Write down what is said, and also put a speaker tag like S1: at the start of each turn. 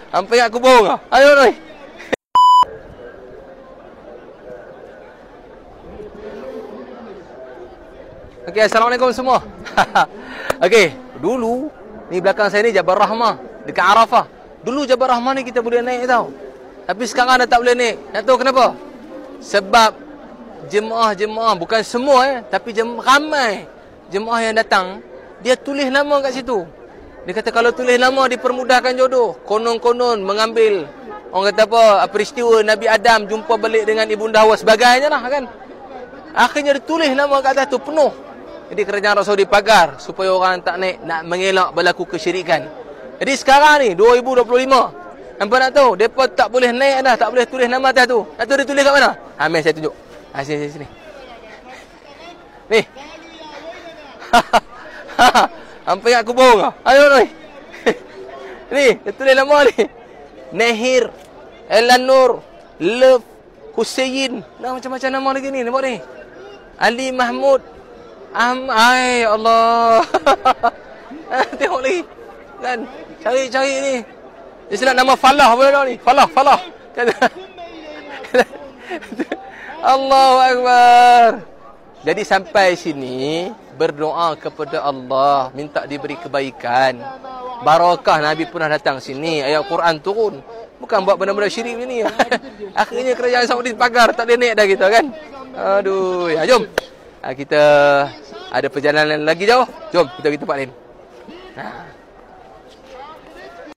S1: Hampa ingat aku bohong ah. Ayo oi. Okey, assalamualaikum semua. Okey, dulu ni belakang saya ni Jabal Rahmah dekat Arafah. Dulu Jabal Rahmah ni kita boleh naik tau. Tapi sekarang dah tak boleh naik. Nak tahu kenapa? Sebab jemaah-jemaah bukan semua tapi ramai jemaah yang datang, dia tulis nama kat situ. Dia kata kalau tulis nama dipermudahkan jodoh. Konon-konon mengambil orang kata apa, peristiwa Nabi Adam jumpa balik dengan Ibunda Hawa sebagainya lah kan. Akhirnya dia tulis nama kat atas tu penuh. Jadi kerajaan Arab Saudi pagar supaya orang tak naik, nak mengelak berlaku kesyirikan. Jadi sekarang ni 2025, hampa nak tahu depa tak boleh naik dah, tak boleh tulis nama atas tu. Nak tahu dia tulis kat mana? Mari saya tunjuk. Sini. Ni. Hampa ingat aku bohong ah. Ayo oi. Ni, dia tulis nama ni. Nahir, Elanur, Love, Hussein. Nah, macam-macam nama lagi ni, nampak ni. Ali Mahmud. Ay Allah. Tengok lagi. Kan, cari ni. Dia silap nama Falah boleh tak ni? Falah. Allahu Akbar. Jadi sampai sini berdoa kepada Allah, minta diberi kebaikan. Barakah Nabi pernah datang sini, ayat Quran turun. Bukan buat benda-benda syirik ni. Akhirnya kerajaan Saudi pagar, tak boleh naik dah kita kan. Aduh, ya, jom. Kita ada perjalanan lagi jauh. Jom kita pergi tempat lain.